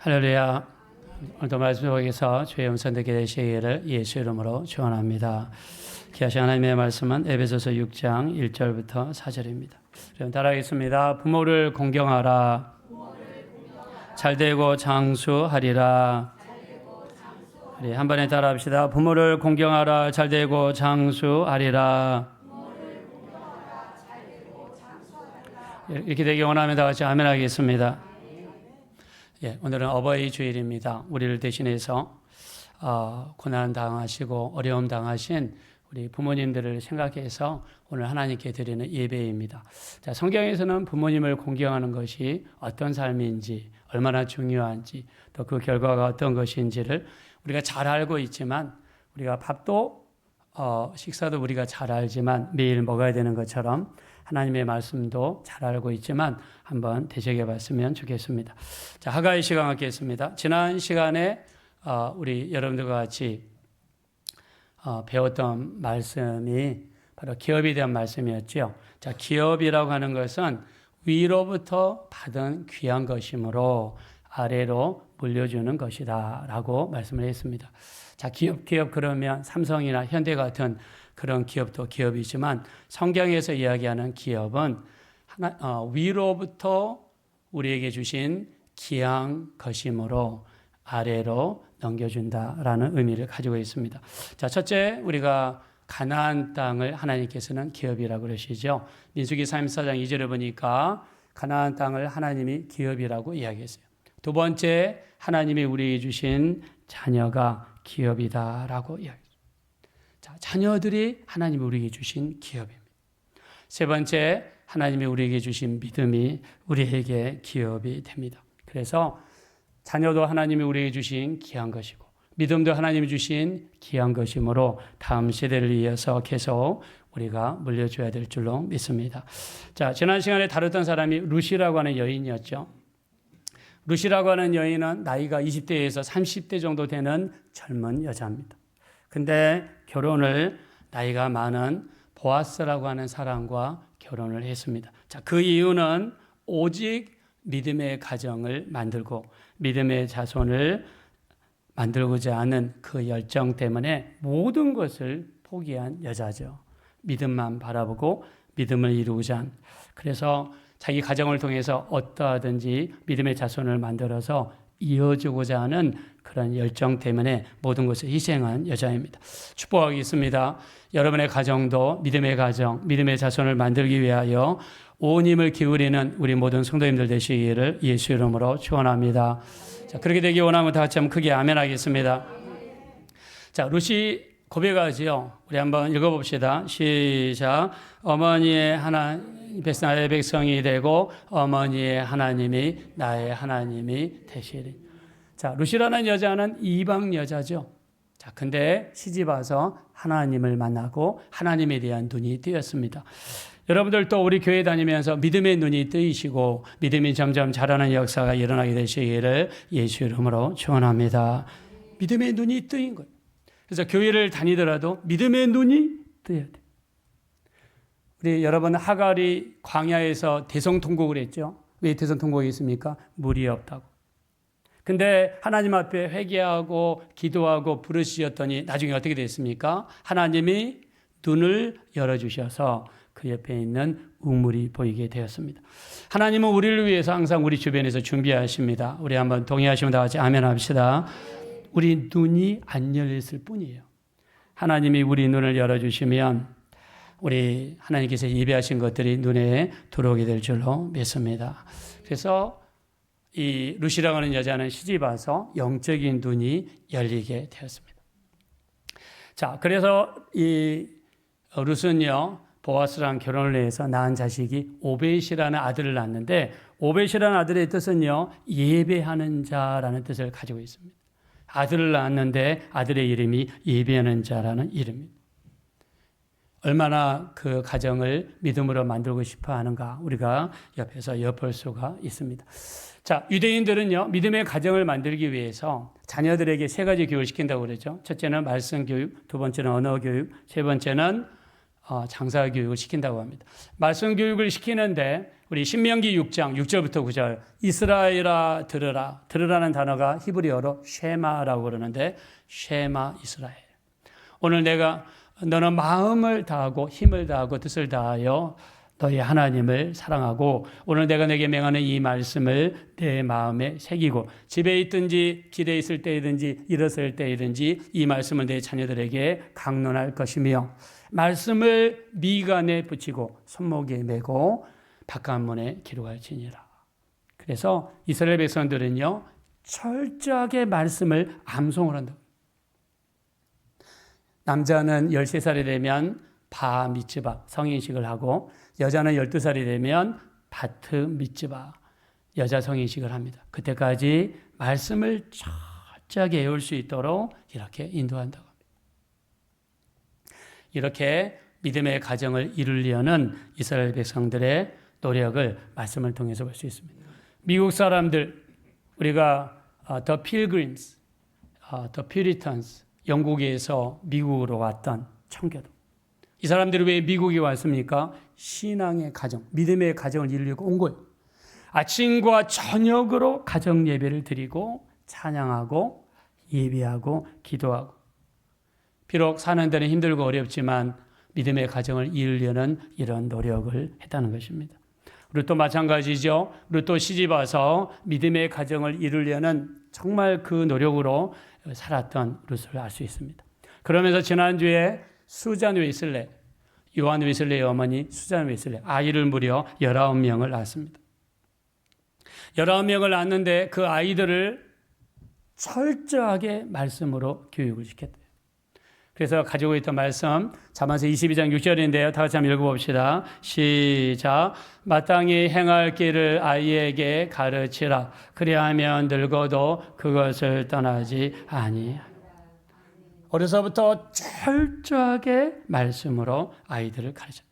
할렐루야. 오늘도 말씀 속에서 주의 음성 듣게 되시기를 예수 이름으로 축원합니다. 귀하신 하나님의 말씀은 에베소서 6장 1절부터 4절입니다. 그럼 따라하겠습니다. 부모를 공경하라. 잘되고 장수하리라. 우리 한 번에 따라합시다. 부모를 공경하라. 잘되고 장수하리라. 이렇게 되기 원하면 다 같이 아멘 하겠습니다. 예, 오늘은 어버이 주일입니다. 우리를 대신해서 고난 당하시고 어려움 당하신 우리 부모님들을 생각해서 오늘 하나님께 드리는 예배입니다. 자, 성경에서는 부모님을 공경하는 것이 어떤 삶인지, 얼마나 중요한지, 또 그 결과가 어떤 것인지를 우리가 잘 알고 있지만, 우리가 밥도 식사도 우리가 잘 알지만 매일 먹어야 되는 것처럼 하나님의 말씀도 잘 알고 있지만 한번 되새겨 봤으면 좋겠습니다. 자, 하가의 시간 갖겠습니다. 지난 시간에 우리 여러분들과 같이 배웠던 말씀이 바로 기업에 대한 말씀이었죠. 자, 기업이라고 하는 것은 위로부터 받은 귀한 것이므로 아래로 물려주는 것이다 라고 말씀을 했습니다. 자, 기업 그러면 삼성이나 현대 같은 그런 기업도 기업이지만 성경에서 이야기하는 기업은 위로부터 우리에게 주신 귀한 것이므로 아래로 넘겨준다라는 의미를 가지고 있습니다. 자, 첫째, 우리가 가나안 땅을 하나님께서는 기업이라고 그러시죠. 민수기 34장 2절에 보니까 가나안 땅을 하나님이 기업이라고 이야기했어요. 두 번째, 하나님이 우리에게 주신 자녀가 기업이다라고 이야기했습니다. 자, 자녀들이 하나님이 우리에게 주신 기업입니다. 세 번째, 하나님이 우리에게 주신 믿음이 우리에게 기업이 됩니다. 그래서 자녀도 하나님이 우리에게 주신 귀한 것이고 믿음도 하나님이 주신 귀한 것이므로 다음 세대를 이어서 계속 우리가 물려줘야 될 줄로 믿습니다. 자, 지난 시간에 다뤘던 사람이 루시라고 하는 여인이었죠. 루시라고 하는 여인은 나이가 20대에서 30대 정도 되는 젊은 여자입니다. 근데 결혼을 나이가 많은 보아스라고 하는 사람과 결혼을 했습니다. 자, 그 이유는 오직 믿음의 가정을 만들고 믿음의 자손을 만들고자 하는 그 열정 때문에 모든 것을 포기한 여자죠. 믿음만 바라보고 믿음을 이루고자 한. 그래서 자기 가정을 통해서 어떠하든지 믿음의 자손을 만들어서 이어주고자 하는 그런 열정 때문에 모든 것을 희생한 여자입니다. 축복하겠습니다. 여러분의 가정도 믿음의 가정, 믿음의 자손을 만들기 위하여 온 힘을 기울이는 우리 모든 성도님들 되시기를 예수 이름으로 축원합니다. 자, 그렇게 되기 원하면 다 같이 한번 크게 아멘 하겠습니다. 자, 루시 고백하지요. 우리 한번 읽어봅시다. 시작. 어머니의 나의 백성이 되고 어머니의 하나님이 나의 하나님이 되시리. 자, 루시라는 여자는 이방 여자죠. 자, 근데 시집 와서 하나님을 만나고 하나님에 대한 눈이 뜨였습니다. 여러분들도 우리 교회 다니면서 믿음의 눈이 뜨이시고 믿음이 점점 자라는 역사가 일어나게 되시기를 예수 이름으로 축원합니다. 믿음의 눈이 뜨인 거예요. 그래서 교회를 다니더라도 믿음의 눈이 뜨여야 돼요. 우리 여러분 하갈이 광야에서 대성통곡을 했죠. 왜 대성통곡이 있습니까? 물이 없다고. 근데 하나님 앞에 회개하고 기도하고 부르시었더니 나중에 어떻게 됐습니까? 하나님이 눈을 열어주셔서 그 옆에 있는 우물이 보이게 되었습니다. 하나님은 우리를 위해서 항상 우리 주변에서 준비하십니다. 우리 한번 동의하시면 다 같이 아멘 합시다. 우리 눈이 안 열렸을 뿐이에요. 하나님이 우리 눈을 열어주시면 우리 하나님께서 예배하신 것들이 눈에 들어오게 될 줄로 믿습니다. 그래서 이 루시라고 하는 여자는 시집 와서 영적인 눈이 열리게 되었습니다. 자, 그래서 이 룻은요, 보아스랑 결혼을 해서 낳은 자식이 오벳이라는 아들을 낳았는데 오벳이라는 아들의 뜻은요, 예배하는 자라는 뜻을 가지고 있습니다. 아들을 낳았는데 아들의 이름이 예배하는 자라는 이름입니다. 얼마나 그 가정을 믿음으로 만들고 싶어 하는가 우리가 옆에서 엿볼 수가 있습니다. 자, 유대인들은요, 믿음의 가정을 만들기 위해서 자녀들에게 세 가지 교육을 시킨다고 그러죠. 첫째는 말씀 교육, 두 번째는 언어 교육, 세 번째는 장사 교육을 시킨다고 합니다. 말씀 교육을 시키는데 우리 신명기 6장 6절부터 9절 이스라엘아 들으라. 들으라는 단어가 히브리어로 쉐마라고 그러는데 쉐마 이스라엘. 오늘 너는 마음을 다하고 힘을 다하고 뜻을 다하여 너희 하나님을 사랑하고 오늘 내가 내게 명하는 이 말씀을 내 마음에 새기고 집에 있든지 길에 있을 때이든지 일어설 때이든지 이 말씀을 내 자녀들에게 강론할 것이며 말씀을 미간에 붙이고 손목에 메고 바깥문에 기록할지니라. 그래서 이스라엘 백성들은요 철저하게 말씀을 암송을 한다. 남자는 13살이 되면 바 미츠바 성인식을 하고 여자는 12살이 되면 바트 미츠바 여자 성인식을 합니다. 그때까지 말씀을 철저하게 외울 수 있도록 이렇게 인도한다고 합니다. 이렇게 믿음의 가정을 이루려는 이스라엘 백성들의 노력을 말씀을 통해서 볼 수 있습니다. 미국 사람들 우리가 The Pilgrims, The Puritans 영국에서 미국으로 왔던 청교도 이 사람들이 왜 미국에 왔습니까? 신앙의 가정, 믿음의 가정을 이루려고 온 거예요. 아침과 저녁으로 가정 예배를 드리고 찬양하고 예배하고 기도하고 비록 사는 데는 힘들고 어렵지만 믿음의 가정을 이루려는 이런 노력을 했다는 것입니다. 룻도 마찬가지죠. 룻도 시집 와서 믿음의 가정을 이루려는 정말 그 노력으로 살았던 룻을 알 수 있습니다. 그러면서 지난주에 수잔 웨슬레, 요한 웨슬레의 어머니 수잔 웨슬레 아이를 무려 19명을 낳았습니다. 19명을 낳았는데 그 아이들을 철저하게 말씀으로 교육을 시켰대요. 그래서 가지고 있던 말씀 잠언서 22장 6절인데요. 다 같이 한번 읽어봅시다. 시작. 마땅히 행할 길을 아이에게 가르치라. 그리하면 늙어도 그것을 떠나지 아니하리라. 어려서부터 철저하게 말씀으로 아이들을 가르쳤다.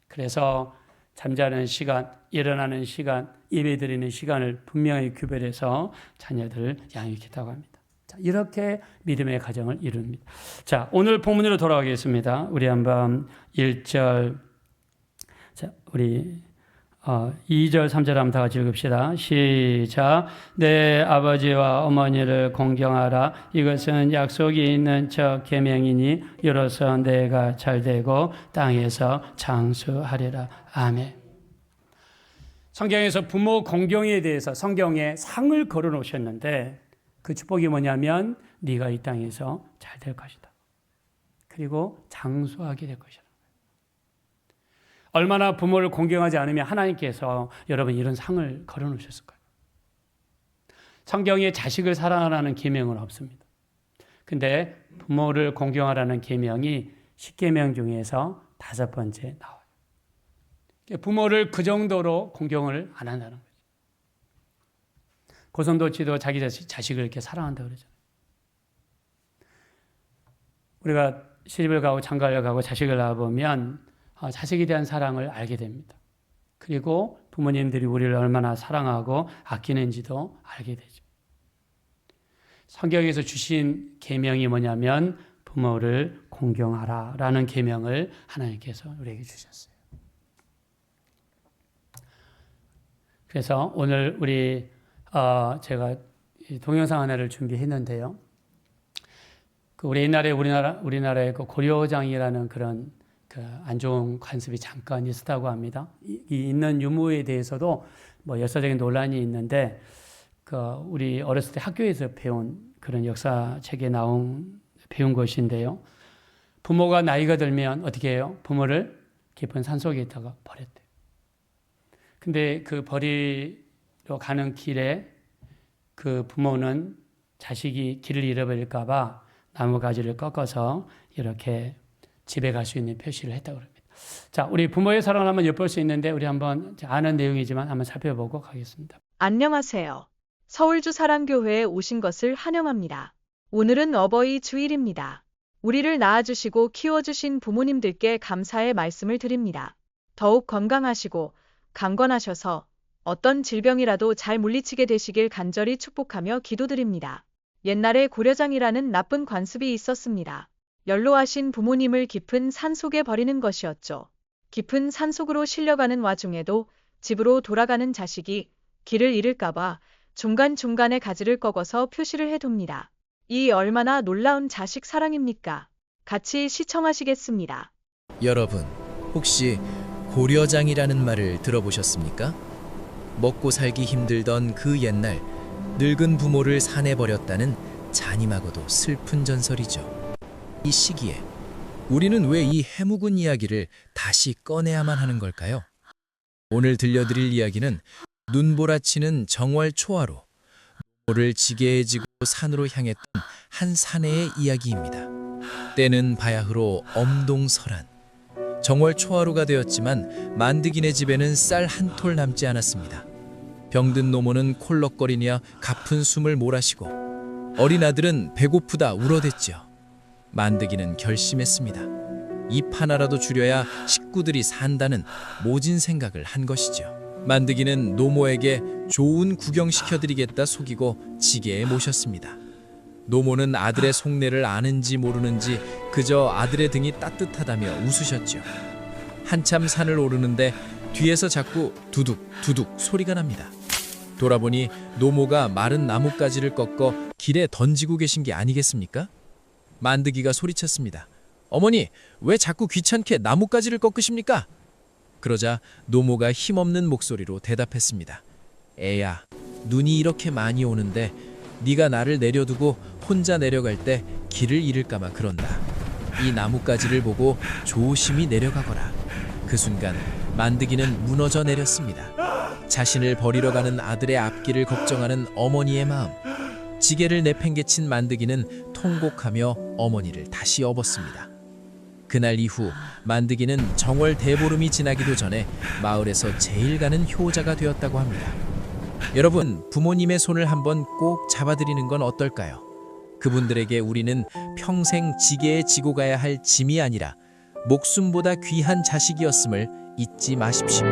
그래서 잠자는 시간, 일어나는 시간, 예배드리는 시간을 분명히 구별해서 자녀들을 양육했다고 합니다. 자, 이렇게 믿음의 가정을 이룹니다. 자, 오늘 본문으로 돌아가겠습니다. 우리 한번 1절, 자, 우리 2절, 3절 한번 다 같이 읽읍시다. 시작. 내 아버지와 어머니를 공경하라. 이것은 약속이 있는 첫 계명이니 이로써 내가 잘되고 땅에서 장수하리라. 아멘. 성경에서 부모 공경에 대해서 성경에 상을 걸어 놓으셨는데 그 축복이 뭐냐면 네가 이 땅에서 잘 될 것이다. 그리고 장수하게 될 것이다. 얼마나 부모를 공경하지 않으면 하나님께서 여러분 이런 상을 걸어 놓으셨을 거예요. 성경에 자식을 사랑하라는 계명은 없습니다. 근데 부모를 공경하라는 계명이 10계명 중에서 5번째 나와요. 부모를 그 정도로 공경을 안 한다는 거죠. 고성도치도 자기 자식을 이렇게 사랑한다고 그러잖아요. 우리가 시집을 가고 장가를 가고 자식을 낳아보면 자식에 대한 사랑을 알게 됩니다. 그리고 부모님들이 우리를 얼마나 사랑하고 아끼는지도 알게 되죠. 성경에서 주신 계명이 뭐냐면 부모를 공경하라라는 계명을 하나님께서 우리에게 주셨어요. 그래서 오늘 우리 제가 동영상 하나를 준비했는데요. 우리 옛날에 우리나라에 그 고려장이라는 그런 안 좋은 관습이 잠깐 있었다고 합니다. 있는 유무에 대해서도 뭐 역사적인 논란이 있는데 우리 어렸을 때 학교에서 배운 그런 역사책에 배운 것인데요. 부모가 나이가 들면 어떻게 해요? 부모를 깊은 산속에 있다가 버렸대요. 근데 그 버리러 가는 길에 그 부모는 자식이 길을 잃어버릴까 봐 나무가지를 꺾어서 이렇게 집에 갈 수 있는 표시를 했다고 합니다. 자, 우리 부모의 사랑을 한번 엿볼 수 있는데 우리 한번 아는 내용이지만 한번 살펴보고 가겠습니다. 안녕하세요. 서울주 사랑교회에 오신 것을 환영합니다. 오늘은 어버이 주일입니다. 우리를 낳아주시고 키워주신 부모님들께 감사의 말씀을 드립니다. 더욱 건강하시고 강건하셔서 어떤 질병이라도 잘 물리치게 되시길 간절히 축복하며 기도드립니다. 옛날에 고려장이라는 나쁜 관습이 있었습니다. 연로하신 부모님을 깊은 산속에 버리는 것이었죠. 깊은 산속으로 실려가는 와중에도 집으로 돌아가는 자식이 길을 잃을까봐 중간중간에 가지를 꺾어서 표시를 해둡니다. 이 얼마나 놀라운 자식 사랑입니까? 같이 시청하시겠습니다. 여러분, 혹시 고려장이라는 말을 들어보셨습니까? 먹고 살기 힘들던 그 옛날 늙은 부모를 산에 버렸다는 잔인하고도 슬픈 전설이죠. 이 시기에 우리는 왜 이 해묵은 이야기를 다시 꺼내야만 하는 걸까요? 오늘 들려드릴 이야기는 눈보라치는 정월 초하로 노를 지게에 지고 산으로 향했던 한 사내의 이야기입니다. 때는 바야흐로 엄동설한. 정월 초하루가 되었지만 만드기네 집에는 쌀 한 톨 남지 않았습니다. 병든 노모는 콜럭거리냐 가쁜 숨을 몰아쉬고 어린 아들은 배고프다 울어댔지요. 만드기는 결심했습니다. 입 하나라도 줄여야 식구들이 산다는 모진 생각을 한 것이죠. 만드기는 노모에게 좋은 구경시켜드리겠다 속이고 지게에 모셨습니다. 노모는 아들의 속내를 아는지 모르는지 그저 아들의 등이 따뜻하다며 웃으셨죠. 한참 산을 오르는데 뒤에서 자꾸 두둑 두둑 소리가 납니다. 돌아보니 노모가 마른 나뭇가지를 꺾어 길에 던지고 계신 게 아니겠습니까? 만드기가 소리쳤습니다. 어머니, 왜 자꾸 귀찮게 나뭇가지를 꺾으십니까? 그러자 노모가 힘없는 목소리로 대답했습니다. 애야, 눈이 이렇게 많이 오는데 네가 나를 내려두고 혼자 내려갈 때 길을 잃을까봐 그런다. 이 나뭇가지를 보고 조심히 내려가거라. 그 순간 만드기는 무너져 내렸습니다. 자신을 버리러 가는 아들의 앞길을 걱정하는 어머니의 마음. 지게를 내팽개친 만드기는 통곡하며 어머니를 다시 업었습니다. 그날 이후 만드기는 정월 대보름이 지나기도 전에 마을에서 제일 가는 효자가 되었다고 합니다. 여러분, 부모님의 손을 한번 꼭 잡아드리는 건 어떨까요? 그분들에게 우리는 평생 지게에 지고 가야 할 짐이 아니라 목숨보다 귀한 자식이었음을 잊지 마십시오.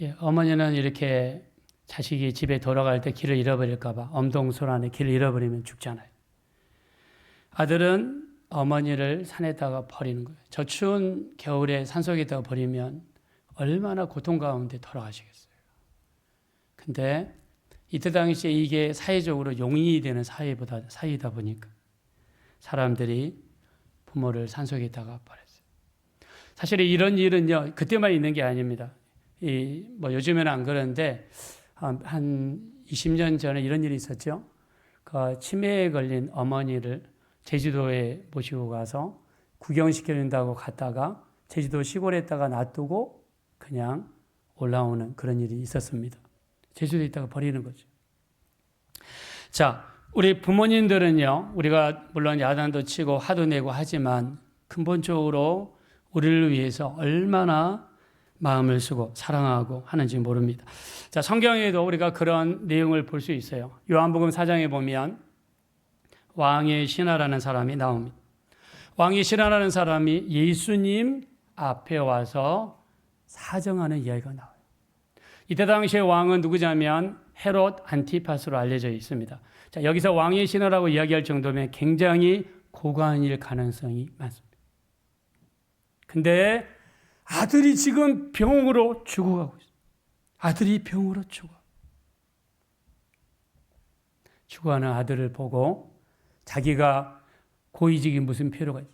예, 어머니는 이렇게 자식이 집에 돌아갈 때 길을 잃어버릴까봐 엄동설안에 길을 잃어버리면 죽잖아요. 아들은 어머니를 산에다가 버리는 거예요. 저 추운 겨울에 산속에다가 버리면 얼마나 고통 가운데 돌아가시겠어요. 근데 이때 당시에 이게 사회적으로 용인이 되는 사이다 보니까 사람들이 부모를 산속에다가 버렸어요. 사실 이런 일은요, 그때만 있는 게 아닙니다. 뭐 요즘에는 안 그러는데 한 20년 전에 이런 일이 있었죠. 그 치매에 걸린 어머니를 제주도에 모시고 가서 구경시켜준다고 갔다가 제주도 시골에다가 놔두고 그냥 올라오는 그런 일이 있었습니다. 제주도에 있다가 버리는 거죠. 자, 우리 부모님들은요, 우리가 물론 야단도 치고 화도 내고 하지만 근본적으로 우리를 위해서 얼마나 마음을 쓰고 사랑하고 하는지 모릅니다. 자, 성경에도 우리가 그런 내용을 볼 수 있어요. 요한복음 4장에 보면 왕의 신하라는 사람이 나옵니다. 왕의 신하라는 사람이 예수님 앞에 와서 사정하는 이야기가 나와요. 이때 당시에 왕은 누구냐면 헤롯 안티파스로 알려져 있습니다. 자, 여기서 왕의 신하라고 이야기할 정도면 굉장히 고관일 가능성이 많습니다. 근데 아들이 지금 병으로 죽어가고 있어요. 아들이 병으로 죽어가는 아들을 보고 자기가 고위직이 무슨 필요가 있어요.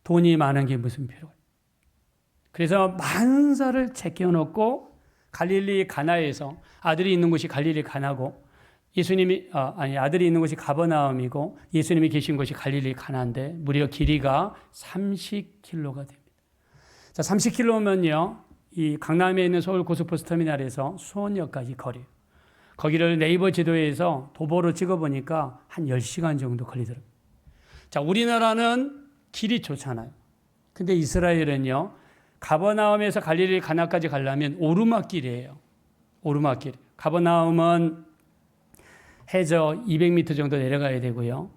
돈이 많은 게 무슨 필요가 있어요. 그래서 만사를 제껴놓고 갈릴리 가나에서 아들이 있는 곳이 갈릴리 가나고 아들이 있는 곳이 가버나움이고 예수님이 계신 곳이 갈릴리 가나인데 무려 길이가 30km가 됩니다. 자, 30km면요, 이 강남에 있는 서울 고속버스터미널에서 수원역까지 거리. 거기를 네이버 지도에서 도보로 찍어보니까 한 10시간 정도 걸리더라고요. 자, 우리나라는 길이 좋잖아요. 근데 이스라엘은요, 가버나움에서 갈릴리 가나까지 가려면 오르막길이에요. 오르막길. 가버나움은 해저 200m 정도 내려가야 되고요.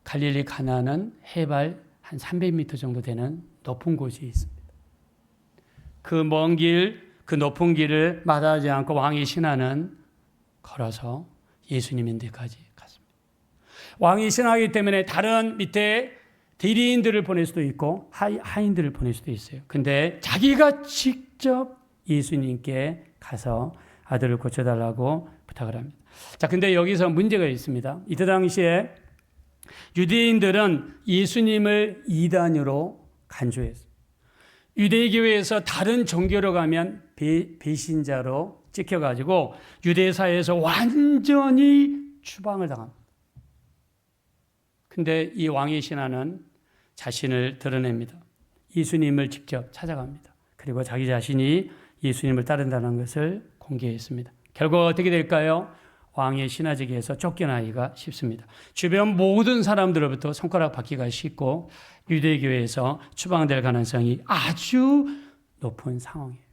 갈릴리 가나는 해발 한 300m 정도 되는 높은 곳이 있습니다. 그 먼 길 그 높은 길을 마다하지 않고 왕이 신하는 걸어서 예수님 데까지 갔습니다. 왕이 신하기 때문에 다른 밑에 대리인들을 보낼 수도 있고 하인들을 보낼 수도 있어요. 근데 자기가 직접 예수님께 가서 아들을 고쳐달라고 부탁을 합니다. 자, 근데 여기서 문제가 있습니다. 이때 당시에 유대인들은 예수님을 이단으로 간주했어요. 유대교회에서 다른 종교로 가면 배신자로 찍혀가지고 유대사회에서 완전히 추방을 당합니다. 근데 이 왕의 신하는 자신을 드러냅니다. 예수님을 직접 찾아갑니다. 그리고 자기 자신이 예수님을 따른다는 것을 공개했습니다. 결과 어떻게 될까요? 왕의 신하직에서 쫓겨나기가 쉽습니다. 주변 모든 사람들로부터 손가락 받기가 쉽고 유대교회에서 추방될 가능성이 아주 높은 상황이에요.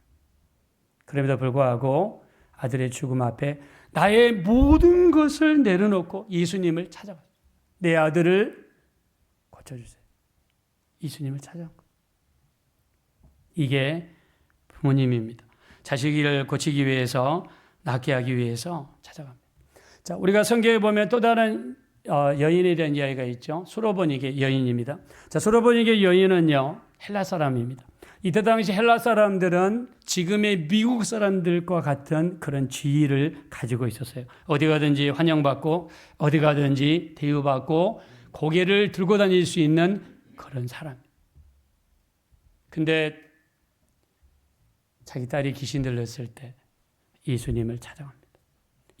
그럼에도 불구하고 아들의 죽음 앞에 나의 모든 것을 내려놓고 예수님을 찾아갔어요. 내 아들을 고쳐주세요. 예수님을 찾아간 거예요. 이게 부모님입니다. 자식을 고치기 위해서, 낫게 하기 위해서 찾아갑니다. 자, 우리가 성경에 보면 또 다른 여인에 대한 이야기가 있죠. 수로보니게 여인입니다. 자, 수로보니게 여인은요, 헬라 사람입니다. 이때 당시 헬라 사람들은 지금의 미국 사람들과 같은 그런 지위를 가지고 있었어요. 어디 가든지 환영받고, 어디 가든지 대우받고, 고개를 들고 다닐 수 있는 그런 사람. 근데 자기 딸이 귀신 들렸을 때 예수님을 찾아갑니다.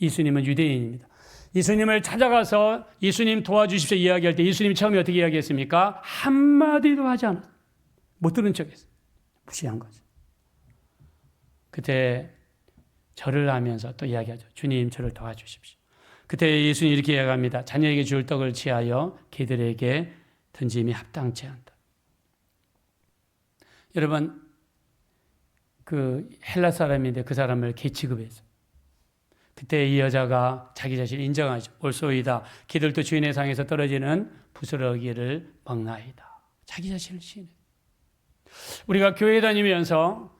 예수님은 유대인입니다. 예수님을 찾아가서 예수님 도와주십시오 이야기할 때 예수님이 처음에 어떻게 이야기했습니까? 한마디도 하지 않았어요. 못 들은 척했어요. 무시한 거죠. 그때 절을 하면서 또 이야기하죠. 주님 저를 도와주십시오. 그때 예수님이 이렇게 이야기합니다. 자녀에게 줄 떡을 취하여 개들에게 던짐이 합당치 않다. 여러분 그 헬라 사람인데 그 사람을 개 취급했어요. 그때 이 여자가 자기 자신을 인정하죠. 옳소이다. 기들도 주인의 상에서 떨어지는 부스러기를 먹나이다. 자기 자신을 시인해. 우리가 교회 다니면서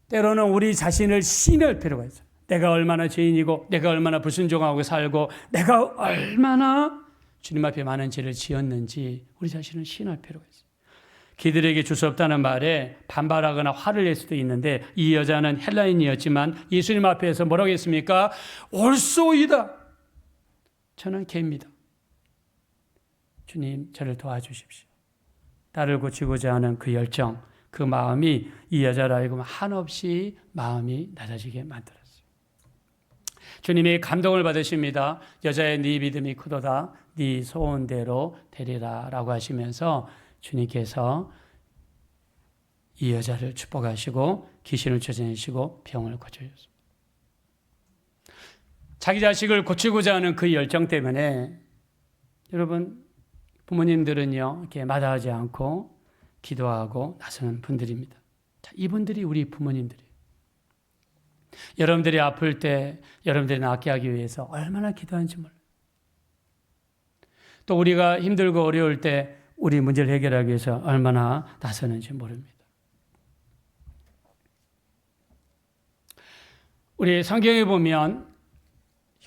때로는 우리 자신을 시인할 필요가 있어요. 내가 얼마나 죄인이고 내가 얼마나 불순종하고 살고 내가 얼마나 주님 앞에 많은 죄를 지었는지 우리 자신을 시인할 필요가 있어요. 기들에게 줄 수 없다는 말에 반발하거나 화를 낼 수도 있는데 이 여자는 헬라인이었지만 예수님 앞에서 뭐라고 했습니까? 옳소이다. 저는 개입니다. 주님 저를 도와주십시오. 딸을 고치고자 하는 그 열정, 그 마음이 이 여자를 알고 한없이 마음이 낮아지게 만들었어요. 주님이 감동을 받으십니다. 여자의 네 믿음이 크도다. 네 소원대로 되리라 라고 하시면서 주님께서 이 여자를 축복하시고 귀신을 쫓아내시고 병을 고쳐주셨습니다. 자기 자식을 고치고자 하는 그 열정 때문에 여러분 부모님들은요 이렇게 마다하지 않고 기도하고 나서는 분들입니다. 자, 이분들이 우리 부모님들이에요. 여러분들이 아플 때 여러분들이 낫게 하기 위해서 얼마나 기도하는지 몰라요. 또 우리가 힘들고 어려울 때 우리 문제를 해결하기 위해서 얼마나 나서는지 모릅니다. 우리 성경에 보면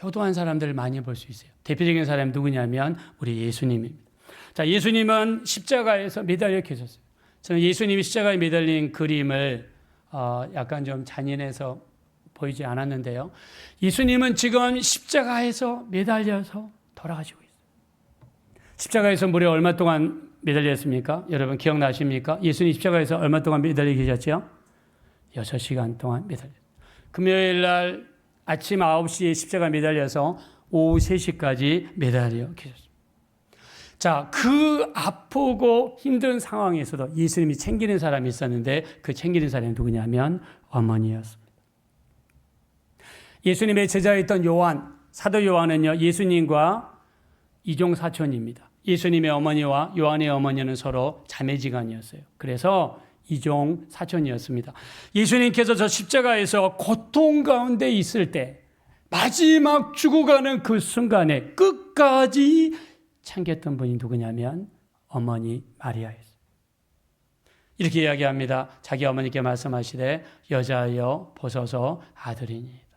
효도한 사람들을 많이 볼 수 있어요. 대표적인 사람이 누구냐면 우리 예수님입니다. 자, 예수님은 십자가에서 매달려 계셨어요. 저는 예수님이 십자가에 매달린 그림을 약간 좀 잔인해서 보이지 않았는데요. 예수님은 지금 십자가에서 매달려서 돌아가시고 있어요. 십자가에서 무려 얼마 동안 매달렸습니까? 여러분 기억나십니까? 예수님 십자가에서 얼마 동안 매달려 계셨죠? 6시간 동안 매달렸어요. 금요일 날 아침 9시에 십자가 매달려서 오후 3시까지 매달려 계셨습니다. 자, 그 아프고 힘든 상황에서도 예수님이 챙기는 사람이 있었는데 그 챙기는 사람이 누구냐면 어머니였습니다. 예수님의 제자였던 요한, 사도 요한은요, 예수님과 이종 사촌입니다. 예수님의 어머니와 요한의 어머니는 서로 자매지간이었어요. 그래서 이종 사촌이었습니다. 예수님께서 저 십자가에서 고통 가운데 있을 때 마지막 죽어가는 그 순간에 끝까지 챙겼던 분이 누구냐면 어머니 마리아였어요. 이렇게 이야기합니다. 자기 어머니께 말씀하시되 여자여 보소서 아들이니이다.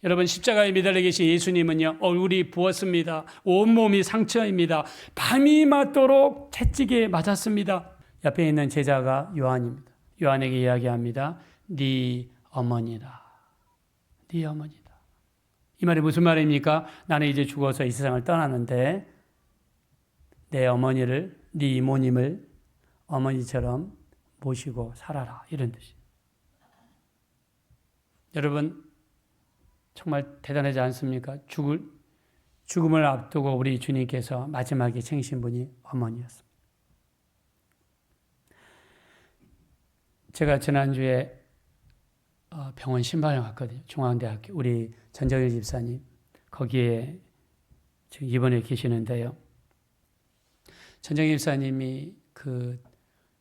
여러분 십자가에 매달려 계신 예수님은요 얼굴이 부었습니다. 온몸이 상처입니다. 밤이 맞도록 채찍에 맞았습니다. 옆에 있는 제자가 요한입니다. 요한에게 이야기합니다. 네 어머니다. 네 어머니다. 이 말이 무슨 말입니까? 나는 이제 죽어서 이 세상을 떠나는데 내 어머니를, 네 이모님을 어머니처럼 모시고 살아라. 이런 뜻이에요. 여러분 정말 대단하지 않습니까? 죽음을 앞두고 우리 주님께서 마지막에 챙기신 분이 어머니였습니다. 제가 지난주에 병원 신방을 갔거든요. 중앙대학교 우리 전정일 집사님 거기에 지금 입원해 계시는데요. 전정일 집사님이 그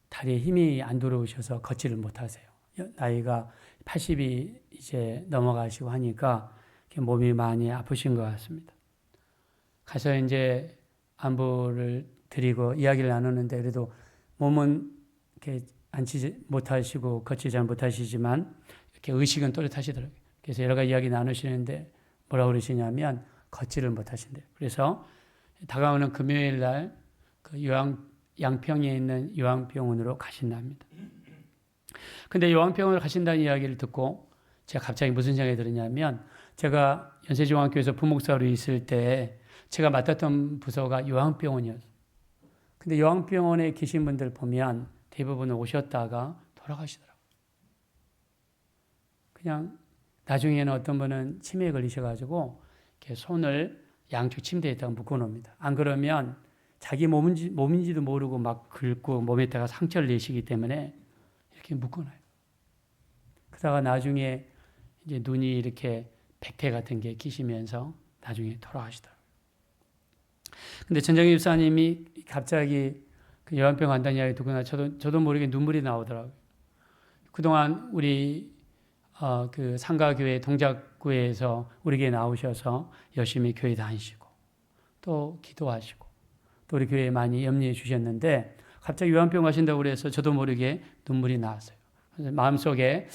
다리에 힘이 안 들어오셔서 걷지를 못하세요. 나이가 80이 이제 넘어가시고 하니까 몸이 많이 아프신 것 같습니다. 가서 이제 안부를 드리고 이야기를 나누는데 그래도 몸은 이렇게 앉지 못하시고 걷지 잘 못하시지만 이렇게 의식은 또렷하시더라고요. 그래서 여러 가지 이야기 나누시는데 뭐라고 그러시냐면 걷지를 못하신대요. 그래서 다가오는 금요일 날 그 양평에 있는 요양병원으로 가신답니다. 근데 요양병원을 가신다는 이야기를 듣고 제가 갑자기 무슨 생각이 들었냐면 제가 연세중앙교회에서 부목사로 있을 때 제가 맡았던 부서가 요양병원이었어요. 근데 요양병원에 계신 분들 보면 대부분 오셨다가 돌아가시더라고요. 그냥 나중에는 어떤 분은 치매에 걸리셔가지고 이렇게 손을 양쪽 침대에다가 묶어놓습니다. 안 그러면 자기 몸인지도 모르고 막 긁고 몸에다가 상처를 내시기 때문에 이렇게 묶어놔요. 그러다가 나중에 이제 눈이 이렇게 백태 같은 게 끼시면서 나중에 돌아가시더라고요. 근데 전정희 집사님이 갑자기 그 요양병 간다는 이야기 듣고 저도 모르게 눈물이 나오더라고요. 그동안 우리 그 상가교회 동작구에서 우리 교회 나오셔서 열심히 교회 다니시고 또 기도하시고 또 우리 교회에 많이 염려해 주셨는데 갑자기 요양병 가신다고 그래서 저도 모르게 눈물이 나왔어요. 그래서 마음속에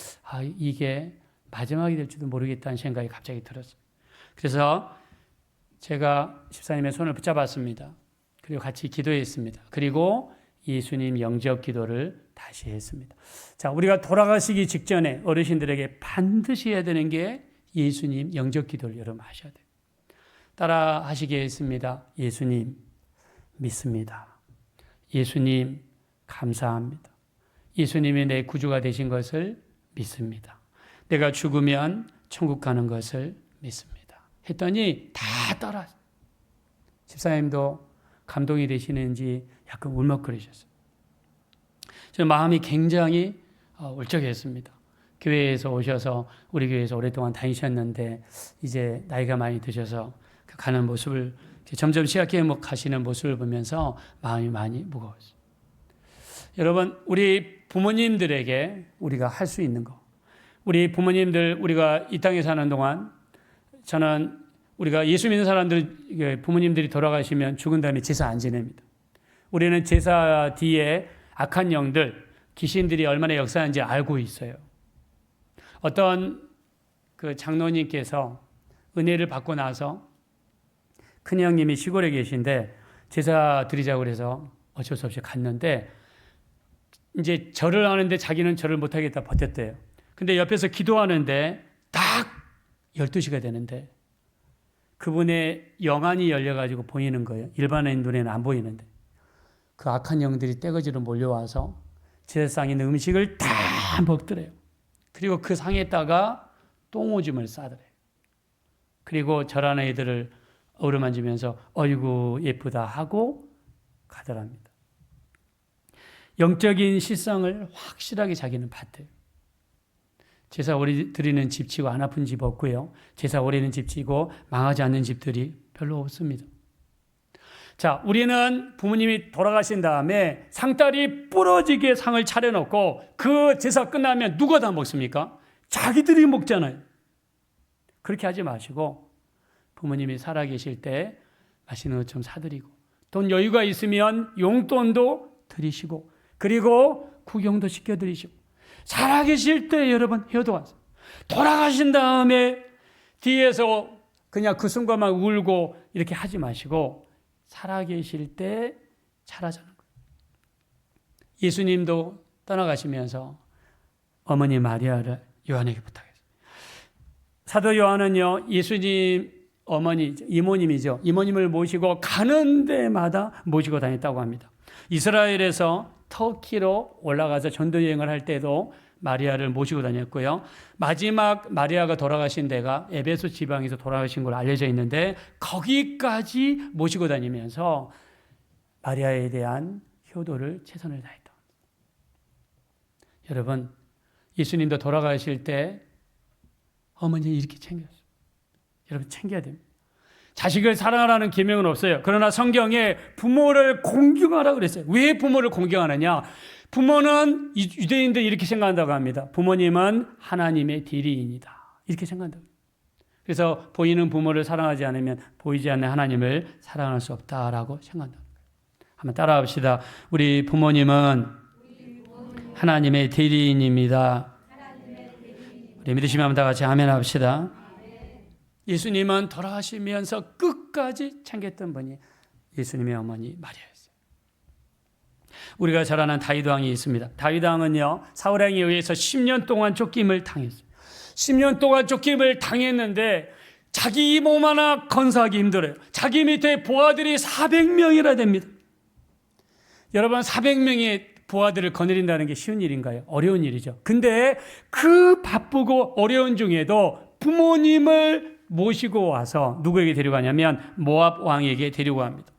이게 마지막이 될지도 모르겠다는 생각이 갑자기 들었어요. 그래서 제가 집사님의 손을 붙잡았습니다. 그리고 같이 기도했습니다. 그리고 예수님 영접 기도를 다시 했습니다. 자, 우리가 돌아가시기 직전에 어르신들에게 반드시 해야 되는 게 예수님 영접 기도를 여러분 하셔야 돼요. 따라 하시겠습니다. 예수님 믿습니다. 예수님 감사합니다. 예수님이 내 구주가 되신 것을 믿습니다. 내가 죽으면 천국 가는 것을 믿습니다. 했더니 다 따라. 집사님도 감동이 되시는지 약간 울먹거리셨어요. 저 마음이 굉장히 울적했습니다. 교회에서 오셔서 우리 교회에서 오랫동안 다니셨는데 이제 나이가 많이 드셔서 가는 모습을 점점 시약해 가시는 모습을 보면서 마음이 많이 무거웠어요. 여러분, 우리 부모님들에게 우리가 할 수 있는 거, 우리 부모님들 우리가 이 땅에 사는 동안 저는 우리가 예수 믿는 사람들 부모님들이 돌아가시면 죽은 다음에 제사 안 지냅니다. 우리는 제사 뒤에 악한 영들, 귀신들이 얼마나 역사하는지 알고 있어요. 어떤 그 장로님께서 은혜를 받고 나서 큰형님이 시골에 계신데 제사 드리자고 그래서 어쩔 수 없이 갔는데 이제 절을 하는데 자기는 절을 못하겠다 버텼대요. 근데 옆에서 기도하는데 딱 12시가 되는데 그분의 영안이 열려가지고 보이는 거예요. 일반인 눈에는 안 보이는데 그 악한 영들이 떼거지로 몰려와서 제사상에 있는 음식을 다 먹더래요. 그리고 그 상에다가 똥오줌을 싸더래요. 그리고 절하는 애들을 어루만지면서 어이구 예쁘다 하고 가더랍니다. 영적인 실상을 확실하게 자기는 봤대요. 제사 오래 드리는 집 치고 안 아픈 집 없고요. 제사 오래는 집 치고 망하지 않는 집들이 별로 없습니다. 자, 우리는 부모님이 돌아가신 다음에 상다리 부러지게 상을 차려놓고 그 제사 끝나면 누가 다 먹습니까? 자기들이 먹잖아요. 그렇게 하지 마시고 부모님이 살아계실 때 맛있는 것 좀 사드리고 돈 여유가 있으면 용돈도 드리시고 그리고 구경도 시켜드리시고 살아계실 때 여러분 효도하세요. 돌아가신 다음에 뒤에서 그냥 그 순간만 울고 이렇게 하지 마시고 살아계실 때 잘하자는 거예요. 예수님도 떠나가시면서 어머니 마리아를 요한에게 부탁했어요. 사도 요한은요, 예수님 어머니, 이모님이죠. 이모님을 모시고 가는 데마다 모시고 다녔다고 합니다. 이스라엘에서 터키로 올라가서 전도 여행을 할 때도 마리아를 모시고 다녔고요. 마지막 마리아가 돌아가신 데가 에베소 지방에서 돌아가신 걸로 알려져 있는데 거기까지 모시고 다니면서 마리아에 대한 효도를 최선을 다했다. 여러분, 예수님도 돌아가실 때 어머니 이렇게 챙겼어요. 여러분 챙겨야 됩니다. 자식을 사랑하라는 계명은 없어요. 그러나 성경에 부모를 공경하라고 그랬어요. 왜 부모를 공경하느냐? 부모는 유대인들이 이렇게 생각한다고 합니다. 부모님은 하나님의 대리인이다. 이렇게 생각한다고. 그래서 보이는 부모를 사랑하지 않으면 보이지 않는 하나님을 사랑할 수 없다라고 생각한다. 한번 따라합시다. 우리 부모님은 하나님의 대리인입니다. 우리 믿으시면 다 같이 아멘 합시다. 예수님은 돌아가시면서 끝까지 챙겼던 분이 예수님의 어머니 마리아였어요. 우리가 잘 아는 다윗 왕이 있습니다. 다윗 왕은요, 사울 왕에 의해서 10년 동안 쫓김을 당했어요. 10년 동안 쫓김을 당했는데 자기 몸 하나 건사하기 힘들어요. 자기 밑에 부하들이 400명이나 됩니다. 여러분, 400명의 부하들을 거느린다는 게 쉬운 일인가요? 어려운 일이죠. 근데 그 바쁘고 어려운 중에도 부모님을 모시고 와서 누구에게 데려가냐면 모압 왕에게 데리고 갑니다.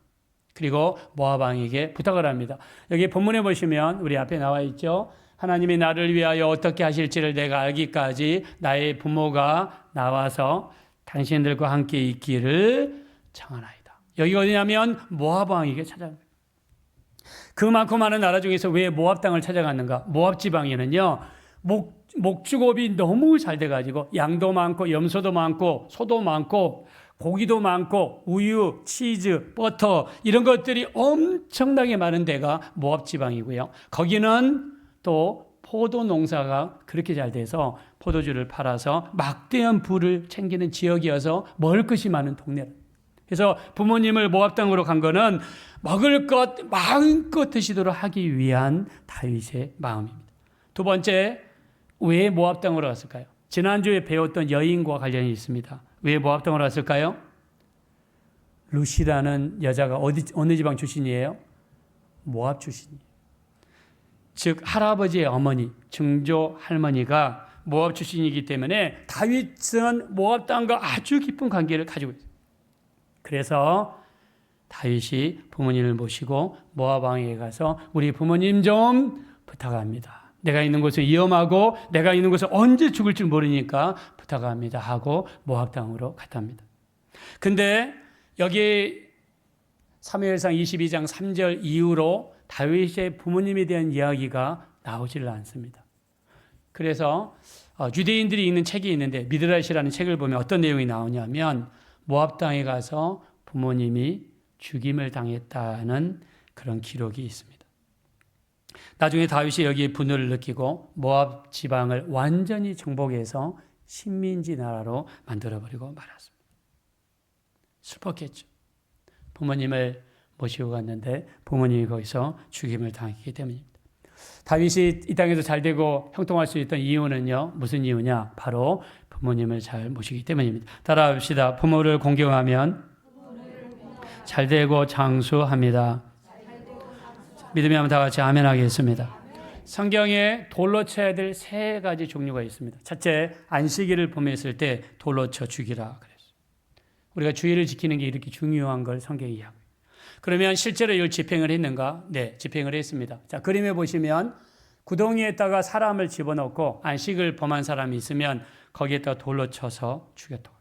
그리고 모압 왕에게 부탁을 합니다. 여기 본문에 보시면 우리 앞에 나와 있죠. 하나님이 나를 위하여 어떻게 하실지를 내가 알기까지 나의 부모가 나와서 당신들과 함께 있기를 청하나이다. 여기 어디냐면 모압 왕에게 찾아갑니다. 그 많고 많은 나라 중에서 왜 모압 땅을 찾아갔는가? 모압 지방에는요, 목축업이 너무 잘 돼가지고 양도 많고 염소도 많고 소도 많고 고기도 많고 우유, 치즈, 버터 이런 것들이 엄청나게 많은 데가 모압 지방이고요. 거기는 또 포도 농사가 그렇게 잘 돼서 포도주를 팔아서 막대한 부를 챙기는 지역이어서 먹을 것이 많은 동네라. 그래서 부모님을 모압 땅으로 간 거는 먹을 것 마음껏 드시도록 하기 위한 다윗의 마음입니다. 두 번째, 왜 모압 땅으로 갔을까요? 지난주에 배웠던 여인과 관련이 있습니다. 왜 모압 땅으로 갔을까요? 루시라는 여자가 어느 지방 출신이에요? 모압 출신이에요. 즉 할아버지의 어머니, 증조 할머니가 모압 출신이기 때문에 다윗은 모압 땅과 아주 깊은 관계를 가지고 있어요. 그래서 다윗이 부모님을 모시고 모압 왕에게 가서 우리 부모님 좀 부탁합니다. 내가 있는 곳은 위험하고 내가 있는 곳은 언제 죽을 줄 모르니까 부탁합니다 하고 모압 땅으로 갔답니다. 근데 여기 사무엘상 22장 3절 이후로 다윗의 부모님에 대한 이야기가 나오지를 않습니다. 그래서 유대인들이 읽는 책이 있는데 미드라시라는 책을 보면 어떤 내용이 나오냐면 모압 땅에 가서 부모님이 죽임을 당했다는 그런 기록이 있습니다. 나중에 다윗이 여기에 분노를 느끼고 모압 지방을 완전히 정복해서 식민지 나라로 만들어버리고 말았습니다. 슬펐겠죠. 부모님을 모시고 갔는데 부모님이 거기서 죽임을 당했기 때문입니다. 다윗이 이 땅에서 잘 되고 형통할 수 있던 이유는요, 무슨 이유냐? 바로 부모님을 잘 모시기 때문입니다. 따라합시다. 부모를 공경하면 잘 되고 장수합니다. 믿으면 한번 다 같이 아멘 하겠습니다. 성경에 돌로 쳐야 될 세 가지 종류가 있습니다. 첫째, 안식일을 범했을 때 돌로 쳐 죽이라 그랬어요. 우리가 주의를 지키는 게 이렇게 중요한 걸 성경이 이야기해요. 그러면 실제로 이걸 집행을 했는가? 네, 집행을 했습니다. 자, 그림에 보시면 구덩이에다가 사람을 집어넣고 안식을 범한 사람이 있으면 거기에다가 돌로 쳐서 죽였다고.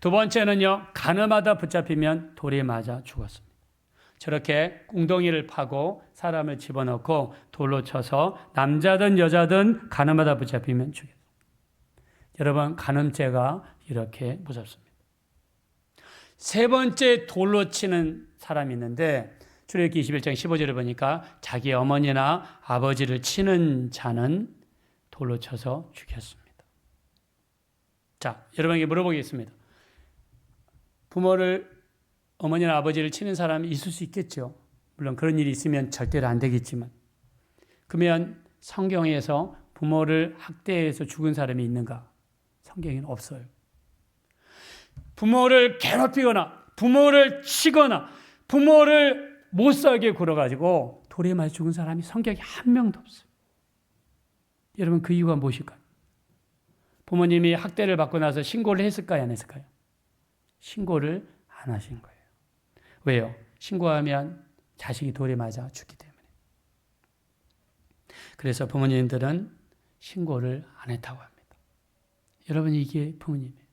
두 번째는요, 가늠하다 붙잡히면 돌에 맞아 죽었습니다. 저렇게 웅덩이를 파고 사람을 집어넣고 돌로 쳐서 남자든 여자든 가늠하다 붙잡히면 죽였어요. 여러분, 간음죄가 이렇게 무섭습니다. 세 번째 돌로 치는 사람이 있는데 출애굽기 21장 15절에 보니까 자기 어머니나 아버지를 치는 자는 돌로 쳐서 죽였습니다. 자, 여러분에게 물어보겠습니다. 부모를, 어머니나 아버지를 치는 사람이 있을 수 있겠죠. 물론 그런 일이 있으면 절대로 안 되겠지만. 그러면 성경에서 부모를 학대해서 죽은 사람이 있는가? 성경에는 없어요. 부모를 괴롭히거나 부모를 치거나 부모를 못 살게 굴어가지고 돌에 맞아 죽은 사람이 성경에 한 명도 없어요. 여러분 그 이유가 무엇일까요? 부모님이 학대를 받고 나서 신고를 했을까요? 안 했을까요? 신고를 안 하신 거예요. 왜요? 신고하면 자식이 돌에 맞아 죽기 때문에. 그래서 부모님들은 신고를 안 했다고 합니다. 여러분 이게 부모님이에요.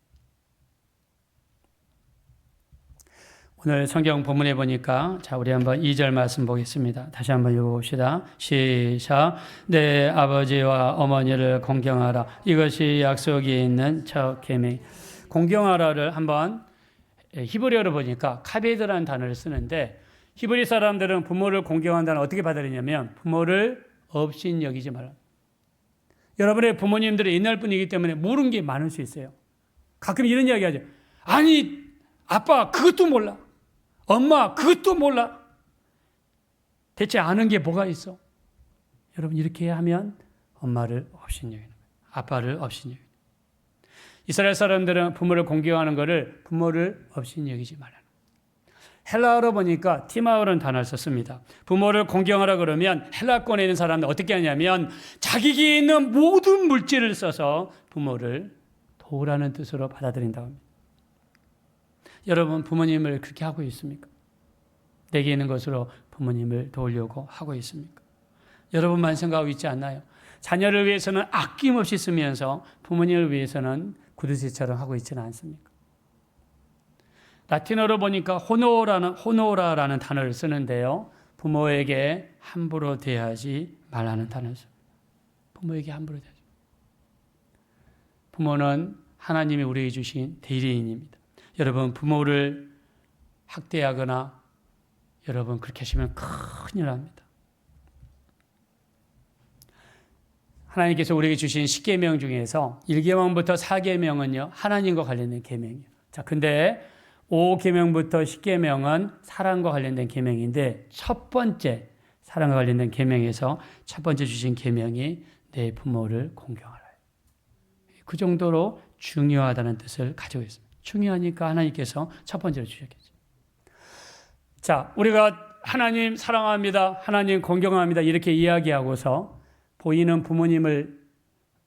오늘 성경 본문에 보니까 자 우리 한번 2절 말씀 보겠습니다. 다시 한번 읽어봅시다. 시작. 내 아버지와 어머니를 공경하라. 이것이 약속이 있는 첫 계명. 공경하라를 한번 히브리어로 보니까 카베드라는 단어를 쓰는데 히브리 사람들은 부모를 공경한다는 어떻게 받아들이냐면 부모를 업신여기지 말라. 여러분의 부모님들은 옛날 분이기 때문에 모르는 게 많을 수 있어요. 가끔 이런 이야기 하죠. 아니 아빠 그것도 몰라. 엄마 그것도 몰라. 대체 아는 게 뭐가 있어? 여러분 이렇게 하면 엄마를 업신여기는 거예요. 아빠를 업신여기는 거예요. 이스라엘 사람들은 부모를 공경하는 것을 부모를 업신여기지 말라는 거예요. 헬라어로 보니까 티마오라는 단어를 썼습니다. 부모를 공경하라 그러면 헬라권에 있는 사람들 어떻게 하냐면 자기에게 있는 모든 물질을 써서 부모를 도우라는 뜻으로 받아들인다고 합니다. 여러분 부모님을 그렇게 하고 있습니까? 내게 있는 것으로 부모님을 도우려고 하고 있습니까? 여러분만 생각하고 있지 않나요? 자녀를 위해서는 아낌없이 쓰면서 부모님을 위해서는 구두쇠처럼 하고 있지는 않습니까? 라틴어로 보니까 호노라라는 단어를 쓰는데요. 부모에게 함부로 대하지 말라는 단어를 씁니다. 부모에게 함부로 대하지. 부모는 하나님이 우리에게 주신 대리인입니다. 여러분 부모를 학대하거나 여러분 그렇게 하시면 큰일 납니다. 하나님께서 우리에게 주신 10계명 중에서 1계명부터 4계명은요. 하나님과 관련된 계명이에요. 자, 근데 5계명부터 10계명은 사랑과 관련된 계명인데 첫 번째 사랑과 관련된 계명에서 첫 번째 주신 계명이 내 부모를 공경하라. 그 정도로 중요하다는 뜻을 가지고 있습니다. 중요하니까 하나님께서 첫 번째로 주셨겠죠. 자, 우리가 하나님 사랑합니다. 하나님 공경합니다. 이렇게 이야기하고서 보이는 부모님을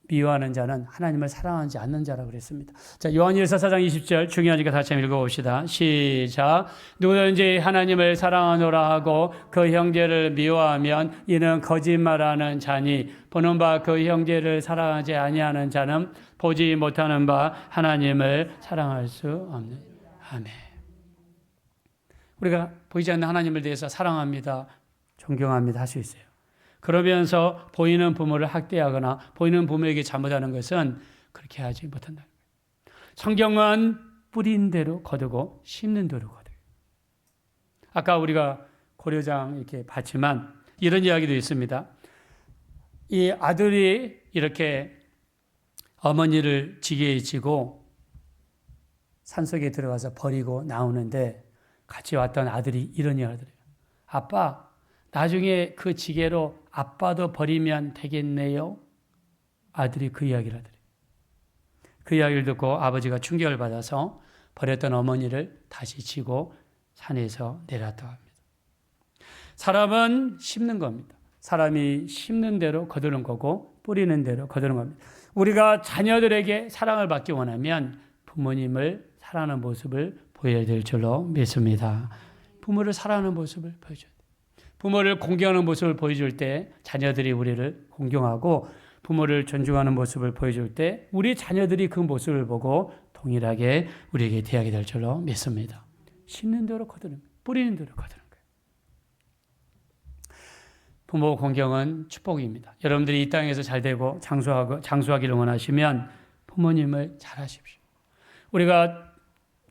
미워하는 자는 하나님을 사랑하지 않는 자라고 그랬습니다. 자, 요한일서 4장 20절 중요하니까 다시 한번 읽어봅시다. 시작. 누구든지 하나님을 사랑하노라 하고 그 형제를 미워하면 이는 거짓말하는 자니 보는 바 그 형제를 사랑하지 아니하는 자는 보지 못하는 바 하나님을 사랑할 수 없는. 아멘. 우리가 보이지 않는 하나님을 대해서 사랑합니다. 존경합니다. 할 수 있어요. 그러면서 보이는 부모를 학대하거나 보이는 부모에게 잘못하는 것은 그렇게 하지 못한다는 거예요. 성경은 뿌린 대로 거두고 심는 대로 거두고. 아까 우리가 고려장 이렇게 봤지만 이런 이야기도 있습니다. 이 아들이 이렇게 어머니를 지게에 지고 산속에 들어가서 버리고 나오는데 같이 왔던 아들이 이런 이야기를 해요. 아빠, 나중에 그 지게로 아빠도 버리면 되겠네요. 아들이 그 이야기를 하더래요. 그 이야기를 듣고 아버지가 충격을 받아서 버렸던 어머니를 다시 지고 산에서 내려왔다고 합니다. 사람은 심는 겁니다. 사람이 심는 대로 거두는 거고 뿌리는 대로 거두는 겁니다. 우리가 자녀들에게 사랑을 받기 원하면 부모님을 사랑하는 모습을 보여야 될 줄로 믿습니다. 부모를 사랑하는 모습을 보여줘야 돼요. 부모를 공경하는 모습을 보여줄 때 자녀들이 우리를 공경하고 부모를 존중하는 모습을 보여줄 때 우리 자녀들이 그 모습을 보고 동일하게 우리에게 대하게 될 줄로 믿습니다. 심는 대로 거두는 거예요. 뿌리는 대로 거두는 거예요. 부모 공경은 축복입니다. 여러분들이 이 땅에서 잘 되고 장수하기를 원하시면 부모님을 잘 하십시오. 우리가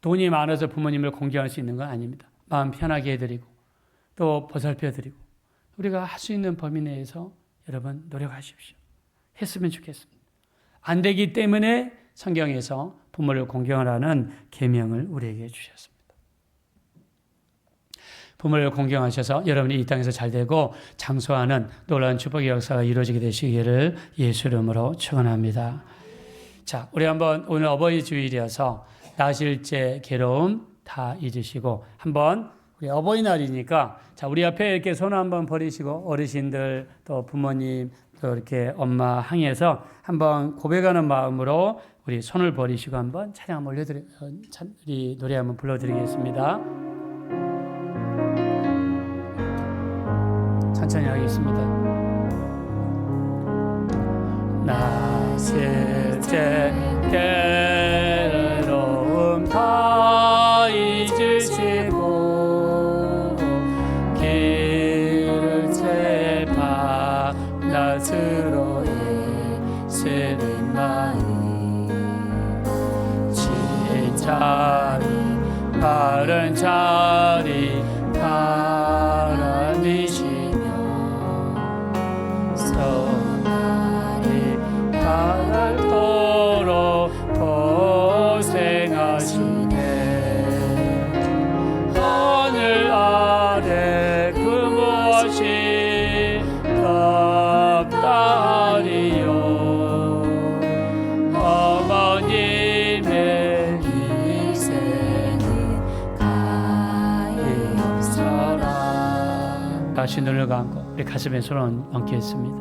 돈이 많아서 부모님을 공경할 수 있는 건 아닙니다. 마음 편하게 해드리고 또 보살펴드리고 우리가 할 수 있는 범위 내에서 여러분 노력하십시오. 했으면 좋겠습니다. 안 되기 때문에 성경에서 부모를 공경하라는 계명을 우리에게 주셨습니다. 부모를 공경하셔서 여러분이 이 땅에서 잘되고 장수하는 놀라운 축복의 역사가 이루어지게 되시기를 예수 이름으로 축원합니다. 자, 우리 한번 오늘 어버이 주일이어서 나실제 괴로움 다 잊으시고 한번 우리 어버이날이니까 자, 우리 앞에 이렇게 손 한번 버리시고 어르신들 또 부모님 또 이렇게 엄마 항해서 한번 고백하는 마음으로 우리 손을 버리시고 한번 찬양 한번 우리 노래 한번 불러드리겠습니다. 천천히 하겠습니다. 나실제 괴로움 다 잊으시고 길을 채파 나스로 애쓰는 마음 진짜리 바른 자리 바람이시며 성날이 닳도록 고생하시네 하늘 아래 그 무엇이 답답하리요 어머님의 희생은 가엾어라. 다시 눈을 감고 우리 가슴에 손을 얹겠습니다.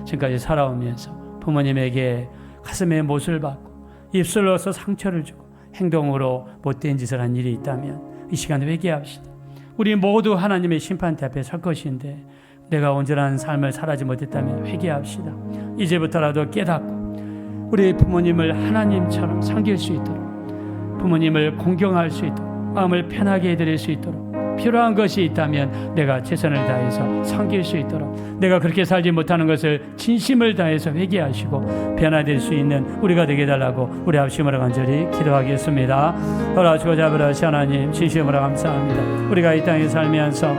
지금까지 살아오면서 부모님에게 가슴에 못을 박고 입술로서 상처를 주고 행동으로 못된 짓을 한 일이 있다면 이 시간에 회개합시다. 우리 모두 하나님의 심판대 앞에 설 것인데 내가 온전한 삶을 살아지 못했다면 회개합시다. 이제부터라도 깨닫고 우리 부모님을 하나님처럼 섬길 수 있도록 부모님을 공경할 수 있도록 마음을 편하게 해드릴 수 있도록 필요한 것이 있다면 내가 최선을 다해서 섬길 수 있도록 내가 그렇게 살지 못하는 것을 진심을 다해서 회개하시고 변화될 수 있는 우리가 되게 해달라고 우리 합심으로 간절히 기도하겠습니다. 돌아주고자 아버지 하나님 진심으로 감사합니다. 우리가 이 땅에 살면서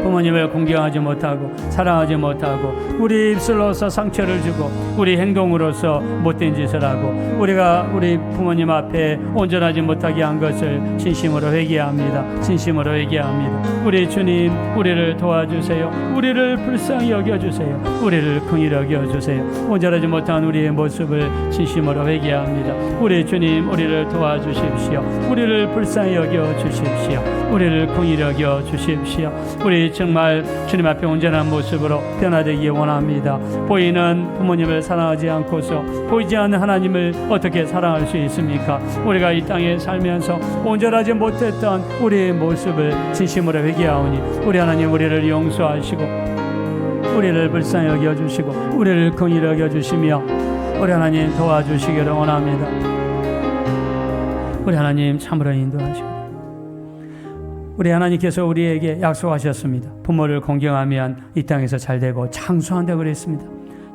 부모님을 공경하지 못하고 사랑하지 못하고 우리 입술로서 상처를 주고 우리 행동으로서 못된 짓을 하고 우리가 우리 부모님 앞에 온전하지 못하게 한 것을 진심으로 회개합니다. 진심으로 회개합니다. 우리 주님 우리를 도와주세요. 우리를 불쌍히 여겨주세요. 우리를 긍휼히 여겨주세요. 온전하지 못한 우리의 모습을 진심으로 회개합니다. 우리 주님 우리를 도와주십시오. 우리를 불쌍히 여겨주십시오. 우리를 긍휼히 여겨주십시오. 우리 정말 주님 앞에 온전한 모습으로 변화되기 원합니다. 보이는 부모님을 사랑하지 않고서 보이지 않는 하나님을 어떻게 사랑할 수 있습니까? 우리가 이 땅에 살면서 온전하지 못했던 우리의 모습을 진심으로 회개하오니 우리 하나님 우리를 용서하시고 우리를 불쌍히 여겨주시고 우리를 긍휼히 여겨주시며 우리 하나님 도와주시기를 원합니다. 우리 하나님 참으로 인도하시고 우리 하나님께서 우리에게 약속하셨습니다. 부모를 공경하면 이 땅에서 잘되고 장수한다고 그랬습니다.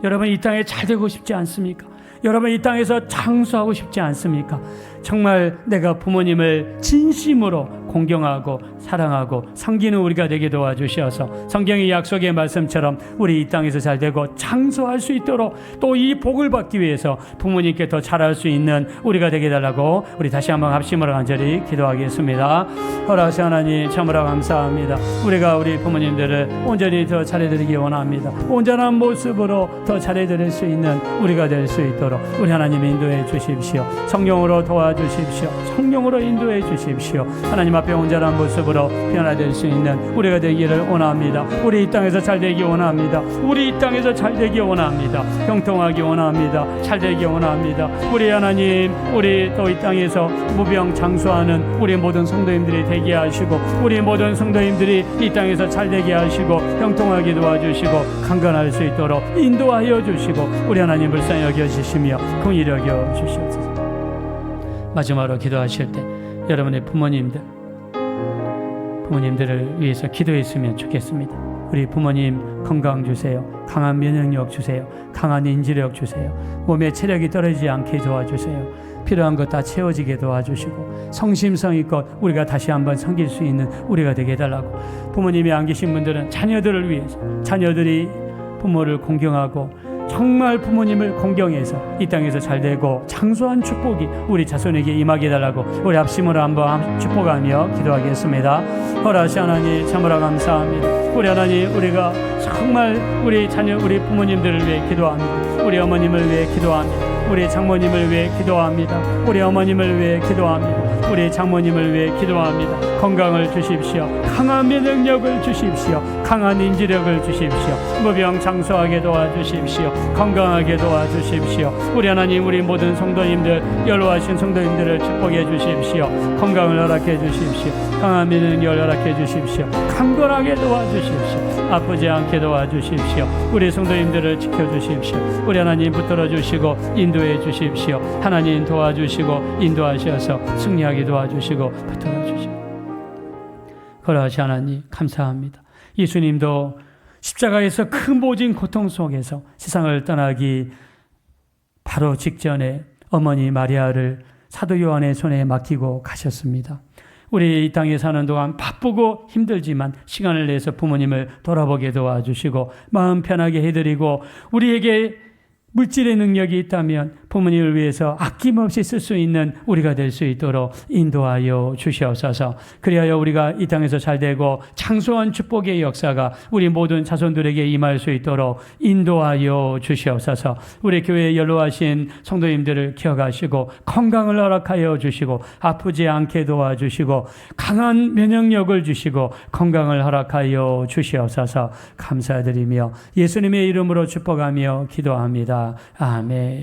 여러분 이 땅에 잘되고 싶지 않습니까? 여러분 이 땅에서 장수하고 싶지 않습니까? 정말 내가 부모님을 진심으로 공경하고 사랑하고 섬기는 우리가 되게 도와주셔서 성경의 약속의 말씀처럼 우리 이 땅에서 잘되고 장수할 수 있도록 또 이 복을 받기 위해서 부모님께 더 잘할 수 있는 우리가 되게 해달라고 우리 다시 한번 합심으로 간절히 기도하겠습니다. 허락하신 하나님 참으로 감사합니다. 우리가 우리 부모님들을 온전히 더 잘해드리기 원합니다. 온전한 모습으로 더 잘해드릴 수 있는 우리가 될 수 있도록 우리 하나님 인도해 주십시오. 성령으로 도와주십시오. 성령으로 인도해 주십시오. 하나님 앞에 온전한 모습으로 변화될 수 있는 우리가 되기를 원합니다. 우리 이 땅에서 잘되기 원합니다. 우리 이 땅에서 잘되기 원합니다. 형통하기 원합니다. 잘되기 원합니다. 우리 하나님 우리 또 이 땅에서 무병장수하는 우리 모든 성도님들이 되게 하시고 우리 모든 성도님들이 이 땅에서 잘되게 하시고 형통하게 도와주시고 강건할 수 있도록 인도하여 주시고 우리 하나님 불쌍히 여겨주시며 긍휼히 여겨 주시옵소서. 마지막으로 기도하실 때 여러분의 부모님들을 위해서 기도했으면 좋겠습니다. 우리 부모님 건강 주세요. 강한 면역력 주세요. 강한 인지력 주세요. 몸에 체력이 떨어지지 않게 도와주세요. 필요한 것 다 채워지게 도와주시고 성심성의껏 우리가 다시 한번 섬길 수 있는 우리가 되게 해달라고, 부모님이 안 계신 분들은 자녀들을 위해서, 자녀들이 부모를 공경하고 정말 부모님을 공경해서 이 땅에서 잘되고 장수한 축복이 우리 자손에게 임하게 해달라고 우리 합심으로 한번 축복하며 기도하겠습니다. 허락하시 하나님 참으로 감사합니다. 우리 하나님, 우리가 정말 우리 자녀, 우리 부모님들을 위해 기도합니다. 우리 어머님을 위해 기도합니다. 우리 장모님을 위해 기도합니다. 우리 어머님을 위해 기도합니다. 우리 장모님을 위해 기도합니다. 건강을 주십시오. 강한 면역력을 주십시오. 강한 인지력을 주십시오. 무병장수하게 도와주십시오. 건강하게 도와주십시오. 우리 하나님, 우리 모든 성도님들, 연로하신 성도님들을 축복해 주십시오. 건강을 허락해 주십시오. 강한 면역력을 허락해 주십시오. 강건하게 도와주십시오. 아프지 않게 도와주십시오. 우리 성도님들을 지켜주십시오. 우리 하나님 붙들어 주시고 인도해 주십시오. 하나님 도와주시고 인도하셔서 승리하게 도와주시고 붙들어 주시고, 그러하시 하나님 감사합니다. 예수님도 십자가에서 그 모진 고통 속에서 세상을 떠나기 바로 직전에 어머니 마리아를 사도 요한의 손에 맡기고 가셨습니다. 우리 이 땅에 사는 동안 바쁘고 힘들지만 시간을 내서 부모님을 돌아보게 도와주시고 마음 편하게 해드리고, 우리에게 물질의 능력이 있다면 부모님을 위해서 아낌없이 쓸 수 있는 우리가 될 수 있도록 인도하여 주시옵소서. 그리하여 우리가 이 땅에서 잘되고 장수한 축복의 역사가 우리 모든 자손들에게 임할 수 있도록 인도하여 주시옵소서. 우리 교회에 연로하신 성도님들을 기억하시고 건강을 허락하여 주시고 아프지 않게 도와주시고 강한 면역력을 주시고 건강을 허락하여 주시옵소서. 감사드리며 예수님의 이름으로 축복하며 기도합니다. 아멘.